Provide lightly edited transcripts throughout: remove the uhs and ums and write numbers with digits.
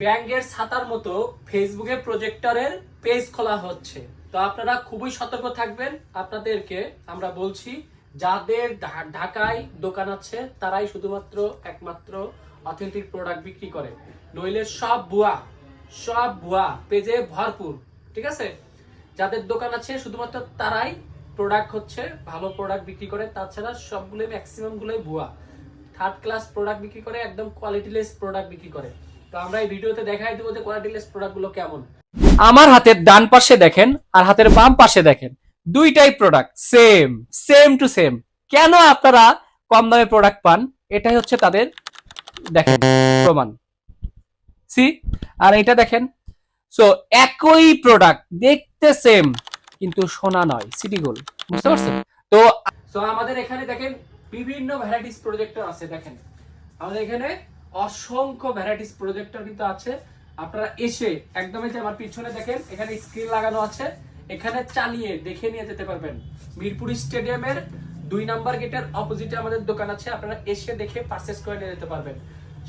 ব্যাঙের ছাতার মতো ফেসবুকে প্রজেক্টরের পেজ খোলা হচ্ছে। তো আপনারা খুবই সতর্ক থাকবেন। আপনাদেরকে আমরা বলছি, যাদের ঢাকায় দোকান আছে তারাই শুধুমাত্র একমাত্র অথেন্টিক প্রোডাক্ট বিক্রি করে, নইলে সব ভুয়া পেজে ভরপুর। ঠিক আছে, যাদের দোকান আছে শুধুমাত্র তারাই প্রোডাক্ট হচ্ছে ভালো প্রোডাক্ট বিক্রি করে, তাছাড়া সবগুলোই ম্যাক্সিমাম গুলোই ভুয়া, থার্ড ক্লাস প্রোডাক্ট বিক্রি করে, একদম কোয়ালিটিলেস প্রোডাক্ট বিক্রি করে। তো আমরা এই ভিডিওতে দেখাই দেবো যে কোয়ালিটিলেস প্রোডাক্ট গুলো কেমন। আমার হাতের ডান পাশে দেখেন আর হাতের বাম পাশে দেখেন, দুইটাই product same, same to same. কেন আপনারা কম দামে প্রোডাক্ট পান? এটাই হচ্ছে তাদের দেখেন প্রমাণ। সি, আর এটা দেখেন, সো একই প্রোডাক্ট দেখতে সেম, কিন্তু সোনা নয়, সিটি গোল্ড। বুঝতে পারছেন? তো আমাদের এখানে দেখেন বিভিন্ন ভ্যারাইটিস প্রজেক্টর আছে। দেখেন আমাদের এখানে অসংখ্য ভ্যারাইটিস প্রজেক্টর কিন্তু আছে। আপনারা এসে একদম এই যে আমার পিছনে দেখেন, এখানে স্ক্রিন লাগানো আছে, এখানে চালিয়ে দেখে নিয়ে যেতে পারবেন। মিরপুর স্টেডিয়ামের 2 নাম্বার গেটের অপোজিটে আমাদের দোকান আছে, আপনারা এসে দেখে পারচেজ করে নিয়ে যেতে পারবেন।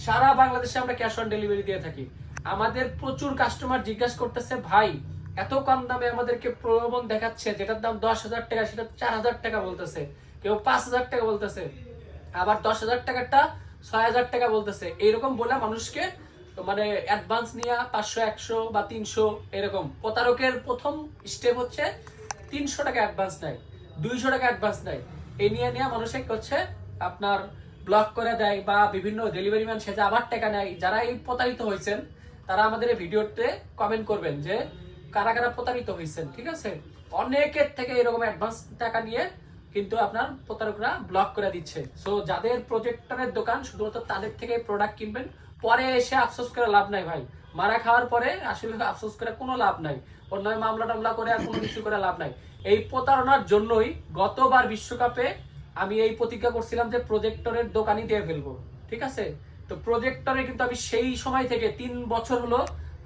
সারা বাংলাদেশে আমরা ক্যাশ অন ডেলিভারি দিয়ে থাকি। আমাদের প্রচুর কাস্টমার জিজ্ঞাসা করতেছে, ভাই এত কম দামে আমাদেরকে প্রলোভন দেখাচ্ছে, যেটার দাম 10,000 টাকা সেটা 4,000 টাকা বলতেছে, কেউ 5,000 টাকা বলতেছে, আবার 10,000 টাকাটা 6,000 টাকা বলতেছে। এইরকম বলে মানুষকে মানে অ্যাডভান্স নিয়ে 500, 100 বা 300 এরকম। প্রতারকের প্রথম স্টেপ হচ্ছে 300 টাকা অ্যাডভান্স নেয়, 200 টাকা অ্যাডভান্স নেয়। এই নিয়ে মানুষের হচ্ছে আপনার ব্লক করে দেয়, বা বিভিন্ন ডেলিভারি ম্যান সেজে আবার টাকা নেয়। যারা এই প্রতারিত হয়েছেন তারা আমাদের এই ভিডিওতে কমেন্ট করবেন যে কারা কারা প্রতারিত হয়েছেন। ঠিক আছে, অনেকের থেকে এরকম অ্যাডভান্স টাকা নিয়ে কিন্তু আপনার প্রতারকরা ব্লক করে দিচ্ছে। সো যাদের প্রজেক্টরের দোকান শুধুমাত্র তাদের থেকে প্রোডাক্ট কিনবেন, পরে এসে আফসোস করে লাভ নাই ভাই। মারা খাওয়ার পরে আসলে আফসোস করে কোনো লাভ নাই, অন্যায় মামলা টামলা করে আর কোনো কিছু করে লাভ নাই। এই প্রতারণার জন্যই গতবার বিশ্বকাপে আমি এই প্রতিজ্ঞা করছিলাম যে প্রজেক্টরের দোকানই দিয়ে ফেলবো। ঠিক আছে, তো প্রজেক্টরে কিন্তু আমি সেই সময় থেকে 3 বছর হলো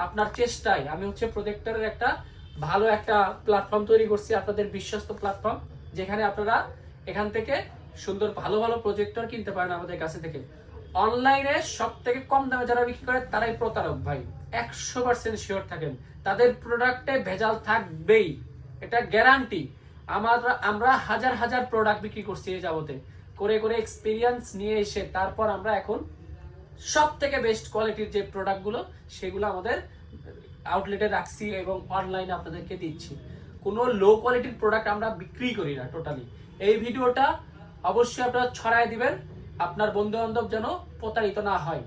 আপনার চেষ্টায় আমি হচ্ছে প্রজেক্টরের একটা ভালো একটা প্ল্যাটফর্ম তৈরি করছি, আপনাদের বিশ্বস্ত প্ল্যাটফর্ম, যেখানে আপনারা এখান থেকে সুন্দর ভালো ভালো প্রজেক্টর কিনতে পারেন আমাদের কাছে থেকে। অনলাইনে সব থেকে কম দামে যারা বিক্রি করে তারাই প্রতারক ভাই, 100% শিওর থাকেন। তাদের প্রোডাক্টে ভেজাল থাকবেই, এটা গ্যারান্টি। আমরা হাজার হাজার প্রোডাক্ট বিক্রি করছি এই যাবতে, করে করে এক্সপিরিয়েন্স নিয়ে এসে তারপর আমরা এখন সব থেকে বেস্ট কোয়ালিটির যে প্রোডাক্টগুলো সেগুলো আমাদের আউটলেটে রাখছি এবং অনলাইনে আপনাদেরকে দিচ্ছি। কোনো লো কোয়ালিটির প্রোডাক্ট আমরা বিক্রি করি না টোটালি। এই ভিডিওটা অবশ্যই আপনারা ছড়ায় দিবেন, আপনার বন্ধু বান্ধব যেন প্রতারিত না হয়।